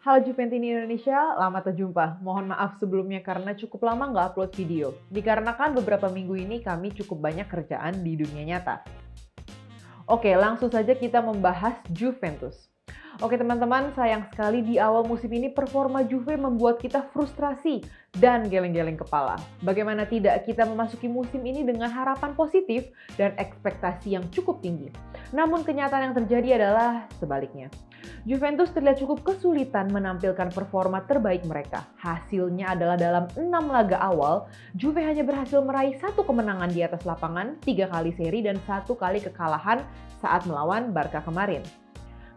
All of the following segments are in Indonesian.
Halo Juventini Indonesia, lama terjumpa. Mohon maaf sebelumnya karena cukup lama nggak upload video. Dikarenakan beberapa minggu ini kami cukup banyak kerjaan di dunia nyata. Oke, langsung saja kita membahas Juventus. Oke teman-teman, sayang sekali di awal musim ini performa Juve membuat kita frustrasi dan geleng-geleng kepala. Bagaimana tidak, kita memasuki musim ini dengan harapan positif dan ekspektasi yang cukup tinggi. Namun kenyataan yang terjadi adalah sebaliknya. Juventus terlihat cukup kesulitan menampilkan performa terbaik mereka. Hasilnya adalah dalam 6 laga awal, Juve hanya berhasil meraih 1 kemenangan di atas lapangan, 3 kali seri dan 1 kali kekalahan saat melawan Barca kemarin.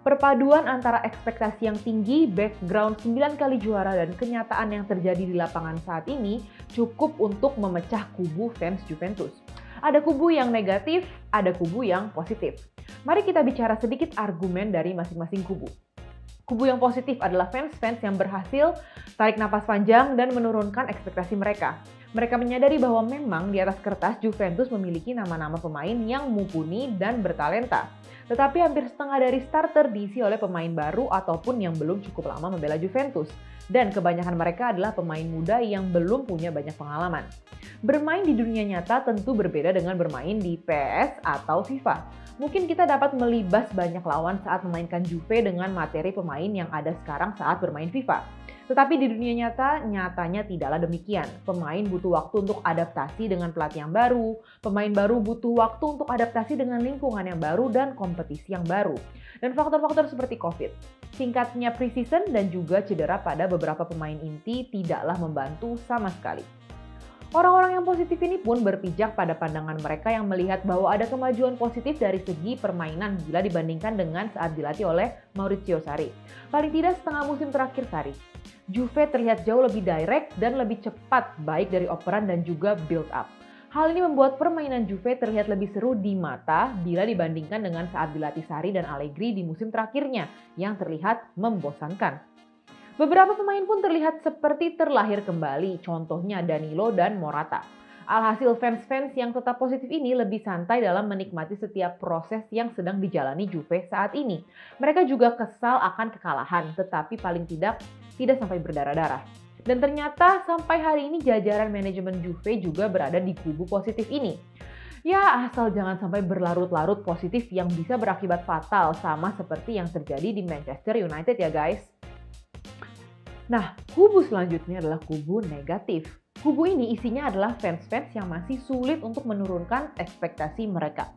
Perpaduan antara ekspektasi yang tinggi, background 9 kali juara dan kenyataan yang terjadi di lapangan saat ini cukup untuk memecah kubu fans Juventus. Ada kubu yang negatif, ada kubu yang positif. Mari kita bicara sedikit argumen dari masing-masing kubu. Kubu yang positif adalah fans-fans yang berhasil tarik napas panjang dan menurunkan ekspektasi mereka. Mereka menyadari bahwa memang di atas kertas Juventus memiliki nama-nama pemain yang mumpuni dan bertalenta. Tetapi hampir setengah dari starter diisi oleh pemain baru ataupun yang belum cukup lama membela Juventus. Dan kebanyakan mereka adalah pemain muda yang belum punya banyak pengalaman. Bermain di dunia nyata tentu berbeda dengan bermain di PS atau FIFA. Mungkin kita dapat melibas banyak lawan saat memainkan Juve dengan materi pemain yang ada sekarang saat bermain FIFA. Tetapi di dunia nyata, nyatanya tidaklah demikian. Pemain butuh waktu untuk adaptasi dengan pelatih yang baru, pemain baru butuh waktu untuk adaptasi dengan lingkungan yang baru dan kompetisi yang baru. Dan faktor-faktor seperti COVID, singkatnya preseason dan juga cedera pada beberapa pemain inti tidaklah membantu sama sekali. Orang-orang yang positif ini pun berpijak pada pandangan mereka yang melihat bahwa ada kemajuan positif dari segi permainan bila dibandingkan dengan saat dilatih oleh Maurizio Sarri. Paling tidak setengah musim terakhir Sarri. Juve terlihat jauh lebih direct dan lebih cepat baik dari operan dan juga build up. Hal ini membuat permainan Juve terlihat lebih seru di mata bila dibandingkan dengan saat dilatih Sarri dan Allegri di musim terakhirnya yang terlihat membosankan. Beberapa pemain pun terlihat seperti terlahir kembali, contohnya Danilo dan Morata. Alhasil fans-fans yang tetap positif ini lebih santai dalam menikmati setiap proses yang sedang dijalani Juve saat ini. Mereka juga kesal akan kekalahan, tetapi paling tidak sampai berdarah-darah. Dan ternyata sampai hari ini jajaran manajemen Juve juga berada di kubu positif ini. Ya, asal jangan sampai berlarut-larut positif yang bisa berakibat fatal sama seperti yang terjadi di Manchester United ya guys. Nah, kubu selanjutnya adalah kubu negatif. Kubu ini isinya adalah fans-fans yang masih sulit untuk menurunkan ekspektasi mereka.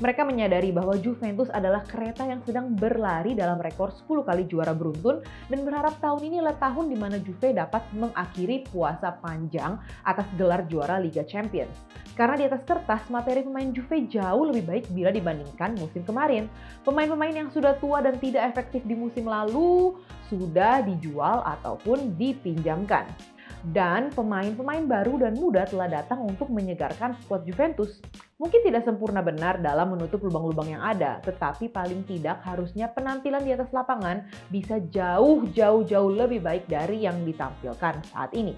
Mereka menyadari bahwa Juventus adalah kereta yang sedang berlari dalam rekor 10 kali juara beruntun dan berharap tahun ini adalah tahun di mana Juve dapat mengakhiri puasa panjang atas gelar juara Liga Champions. Karena di atas kertas, materi pemain Juve jauh lebih baik bila dibandingkan musim kemarin. Pemain-pemain yang sudah tua dan tidak efektif di musim lalu sudah dijual ataupun dipinjamkan. Dan pemain-pemain baru dan muda telah datang untuk menyegarkan skuad Juventus. Mungkin tidak sempurna benar dalam menutup lubang-lubang yang ada, tetapi paling tidak harusnya penampilan di atas lapangan bisa jauh lebih baik dari yang ditampilkan saat ini.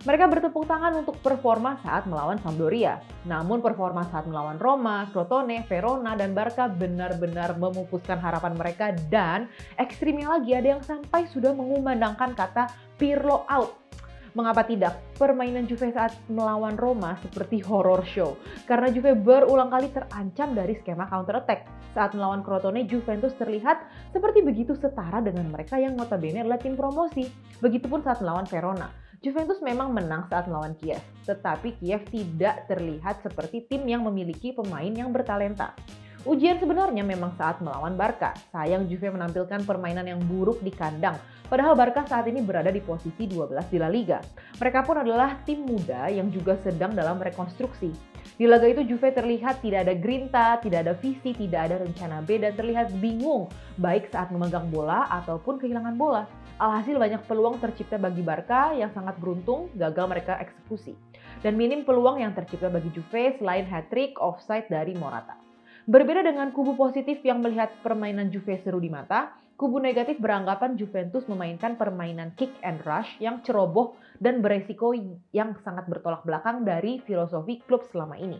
Mereka bertepuk tangan untuk performa saat melawan Sampdoria. Namun performa saat melawan Roma, Crotone, Verona, dan Barca benar-benar memupuskan harapan mereka dan ekstrimnya lagi ada yang sampai sudah mengumandangkan kata Pirlo out. Mengapa tidak? Permainan Juve saat melawan Roma seperti horror show. Karena Juve berulang kali terancam dari skema counter attack. Saat melawan Crotone, Juventus terlihat seperti begitu setara dengan mereka yang notabene adalah tim promosi. Begitupun saat melawan Verona. Juventus memang menang saat melawan Kiev, tetapi Kiev tidak terlihat seperti tim yang memiliki pemain yang bertalenta. Ujian sebenarnya memang saat melawan Barca. Sayang Juve menampilkan permainan yang buruk di kandang. Padahal Barca saat ini berada di posisi 12 di La Liga. Mereka pun adalah tim muda yang juga sedang dalam rekonstruksi. Di laga itu Juve terlihat tidak ada grinta, tidak ada visi, tidak ada rencana B dan terlihat bingung baik saat memegang bola ataupun kehilangan bola. Alhasil banyak peluang tercipta bagi Barca yang sangat beruntung gagal mereka eksekusi. Dan minim peluang yang tercipta bagi Juve selain hat-trick offside dari Morata. Berbeda dengan kubu positif yang melihat permainan Juve seru di mata, kubu negatif beranggapan Juventus memainkan permainan kick and rush yang ceroboh dan beresiko yang sangat bertolak belakang dari filosofi klub selama ini.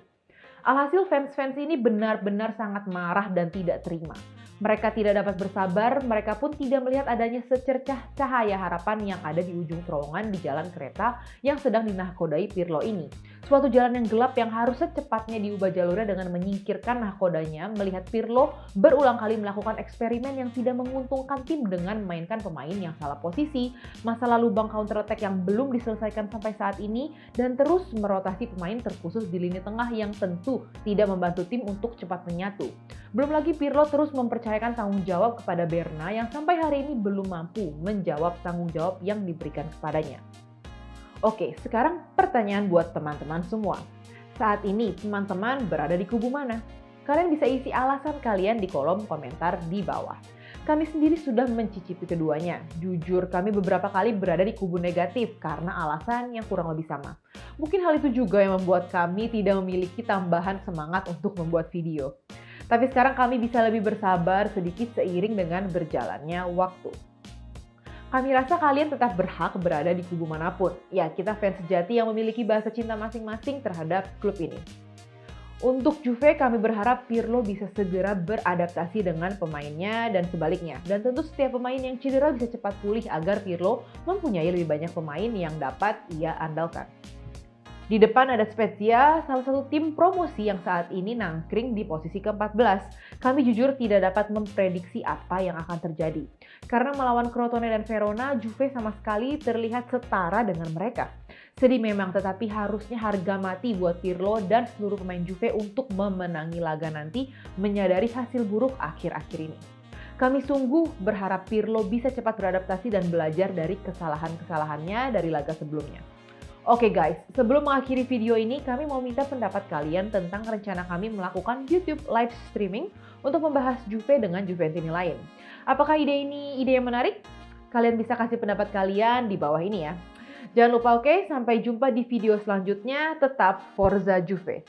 Alhasil fans-fans ini benar-benar sangat marah dan tidak terima. Mereka tidak dapat bersabar, mereka pun tidak melihat adanya secercah cahaya harapan yang ada di ujung terowongan di jalan kereta yang sedang dinahkodai Pirlo ini. Suatu jalan yang gelap yang harus secepatnya diubah jalurnya dengan menyingkirkan nahkodanya melihat Pirlo berulang kali melakukan eksperimen yang tidak menguntungkan tim dengan memainkan pemain yang salah posisi, masalah lubang counter attack yang belum diselesaikan sampai saat ini, dan terus merotasi pemain terkhusus di lini tengah yang tentu tidak membantu tim untuk cepat menyatu. Belum lagi Pirlo terus mempercayakan tanggung jawab kepada Berna yang sampai hari ini belum mampu menjawab tanggung jawab yang diberikan kepadanya. Oke, sekarang pertanyaan buat teman-teman semua. Saat ini teman-teman berada di kubu mana? Kalian bisa isi alasan kalian di kolom komentar di bawah. Kami sendiri sudah mencicipi keduanya. Jujur, kami beberapa kali berada di kubu negatif karena alasan yang kurang lebih sama. Mungkin hal itu juga yang membuat kami tidak memiliki tambahan semangat untuk membuat video. Tapi sekarang kami bisa lebih bersabar sedikit seiring dengan berjalannya waktu. Kami rasa kalian tetap berhak berada di kubu manapun. Ya, kita fans sejati yang memiliki bahasa cinta masing-masing terhadap klub ini. Untuk Juve, kami berharap Pirlo bisa segera beradaptasi dengan pemainnya dan sebaliknya. Dan tentu setiap pemain yang cedera bisa cepat pulih agar Pirlo mempunyai lebih banyak pemain yang dapat ia andalkan. Di depan ada Spezia, salah satu tim promosi yang saat ini nangkring di posisi ke-14. Kami jujur tidak dapat memprediksi apa yang akan terjadi. Karena melawan Crotone dan Verona, Juve sama sekali terlihat setara dengan mereka. Sedih memang, tetapi harusnya harga mati buat Pirlo dan seluruh pemain Juve untuk memenangi laga nanti, menyadari hasil buruk akhir-akhir ini. Kami sungguh berharap Pirlo bisa cepat beradaptasi dan belajar dari kesalahan-kesalahannya dari laga sebelumnya. Oke guys, sebelum mengakhiri video ini, kami mau minta pendapat kalian tentang rencana kami melakukan YouTube live streaming untuk membahas Juve dengan Juventini lain. Apakah ide ini ide yang menarik? Kalian bisa kasih pendapat kalian di bawah ini ya. Jangan lupa sampai jumpa di video selanjutnya, tetap Forza Juve.